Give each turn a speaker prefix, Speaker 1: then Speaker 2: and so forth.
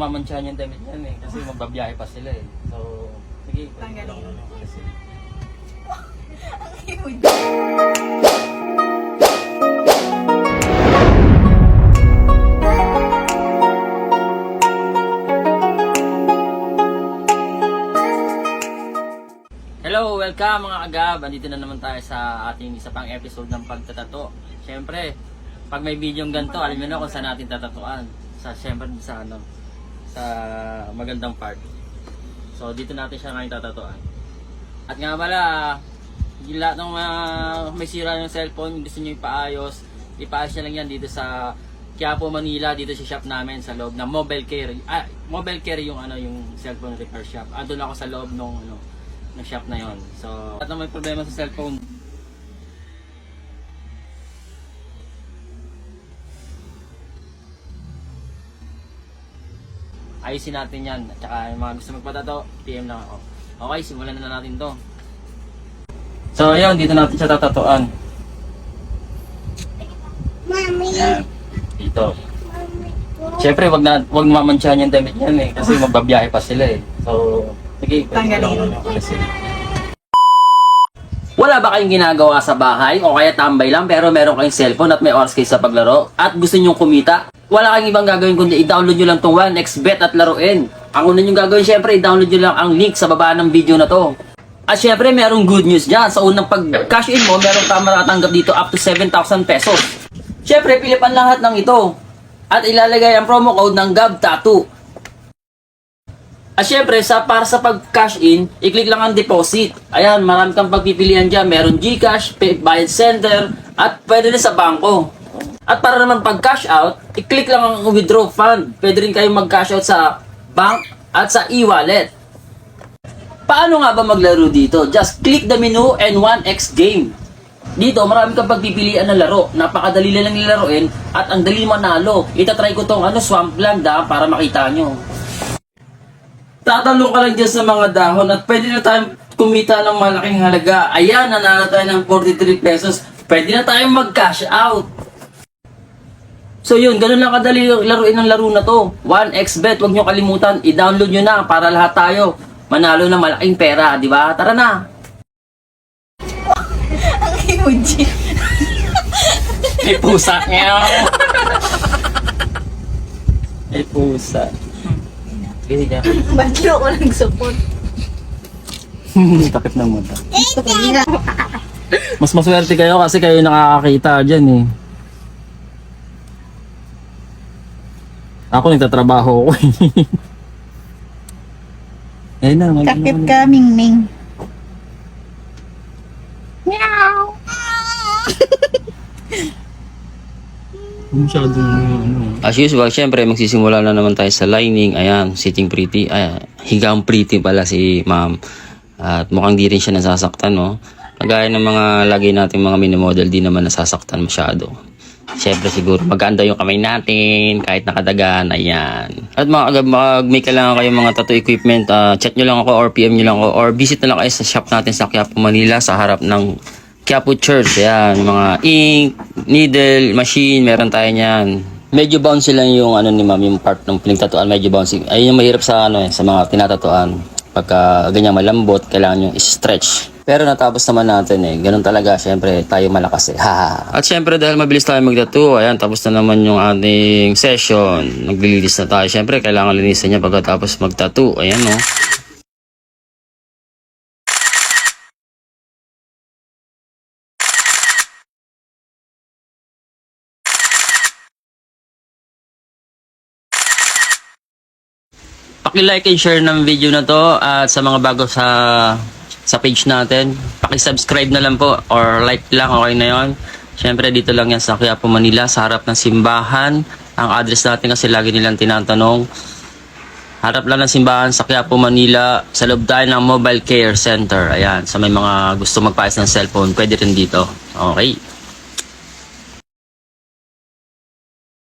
Speaker 1: mamantsahan yung damit yan eh. Kasi magbabiyahe pa sila eh. So, sige.
Speaker 2: Tanggalin.
Speaker 1: Kasi,
Speaker 2: Ang cute.
Speaker 1: hello, welcome mga agab. Andito na naman tayo sa ating isa pang episode ng pagtatato. Siyempre, pag may video ganito, alam niyo na kung saan natin tatatuan. Siyempre sa sa magandang part. So dito natin siya ngayon tatatuan. At nga pala, yung lahat ng may sira ng cellphone, gusto niyo ipaayos niyo lang yan dito sa Quiapo, Manila, dito sa shop namin sa loob ng Mobile Care. Mobile Care yung yung cellphone repair shop. Andun ako sa loob ng shop na yon. So, at na may problema sa cellphone, ayusin natin yan. At saka yung mga gusto magpatato, PM lang ako. Okay, simulan na natin to. So, ayun, dito natin siya tatatuan.
Speaker 2: Mami.
Speaker 1: Ayan, dito. Siyempre, wag mamantsahan yung damit yan eh. Kasi magbabiyahe pa sila eh. So, sige,
Speaker 2: Tanggalin.
Speaker 1: kasi wala ba kayong ginagawa sa bahay o kaya tambay lang pero meron kayong cellphone at may oras kayo sa paglaro at gusto nyong kumita? Wala kayong ibang gagawin kundi i-download nyo lang itong 1xBet at laruin. Ang una nyong gagawin syempre i-download nyo lang ang link sa baba ng video na to. At syempre merong good news dyan. Sa unang pag-cash in mo, meron ka matatanggap dito up to 7,000 pesos. Syempre pilipan lahat ng ito. At ilalagay ang promo code ng Gab Tattoo. At syempre, para sa pag-cash in, i-click lang ang deposit. Ayan, marami kang pagpipilian dyan. Meron GCash, Bayad Center, at pwede rin sa bangko. At para naman pag-cash out, i-click lang ang withdraw fund. Pwede rin kayong mag-cash out sa bank at sa e-wallet. Paano nga ba maglaro dito? Just click the menu and 1x game. Dito, marami kang pagpipilian na laro. Napakadali lang nilaruin at ang dali manalo. Itatry ko tong Swampland para makita nyo. Tatalong ka lang dyan sa mga dahon at pwede na tayong kumita ng malaking halaga. Ayan, nanalo tayo ng 43 pesos. Pwede na tayong mag-cash out. So yun, ganun lang kadali laruin ng laro na to. 1xBet, huwag nyo kalimutan. I-download nyo na para lahat tayo manalo ng malaking pera, di ba? Tara na!
Speaker 2: Ang emoji.
Speaker 1: May pusa niya. May pusa. Sige, sige.
Speaker 2: Bagyo ko lang support.
Speaker 1: Takip ng mata.
Speaker 2: Gusto ko nila.
Speaker 1: Mas maswerte kayo kasi kayo nakakakita dyan eh. Ako nagtatrabaho ko eh. Ayun na,
Speaker 2: Takip ka, Ming. Meow.
Speaker 1: As usual, syempre magsisimula na naman tayo sa lining. Ayan, sitting pretty. Ayan, higang pretty pala si ma'am. At mukhang di rin siya nasasaktan, no? Kagaya ng mga lagi natin mga mini-model, di naman nasasaktan masyado. Syempre siguro maganda yung kamay natin kahit nakadagan. Ayan. At may kailangan kayong mga tattoo equipment, chat nyo lang ako or PM nyo lang ako or visit na lang kayo sa shop natin sa Quiapo, Manila sa harap ng Quiapo Church. Ayan, mga ink, needle, machine, meron tayo niyan. Medyo bouncy lang yung ni ma'am, yung part ng pinagtatuan, medyo bouncy. Ayun yung mahirap sa sa mga tinatatuan. Pagka ganyan malambot, kailangan yung stretch. Pero natapos naman natin eh. Ganun talaga, syempre tayo malakas eh. At syempre dahil mabilis tayo magtattoo, ayan, tapos na naman yung ating session. Naglilinis na tayo. Syempre kailangan linisan niya pagkatapos magtattoo. Ayan, no. Paki-like and share ng video na to at sa mga bago sa page natin, paki-subscribe na lang po or like lang, okay na yon. Syempre dito lang yan sa Quiapo, Manila sa harap ng simbahan. Ang address natin kasi lagi nilang tinatanong. Harap lang ng simbahan sa Quiapo, Manila, sa loob tayo ng Mobile Care Center. Ayan, sa may mga gusto magpaayos ng cellphone, pwede rin dito. Okay.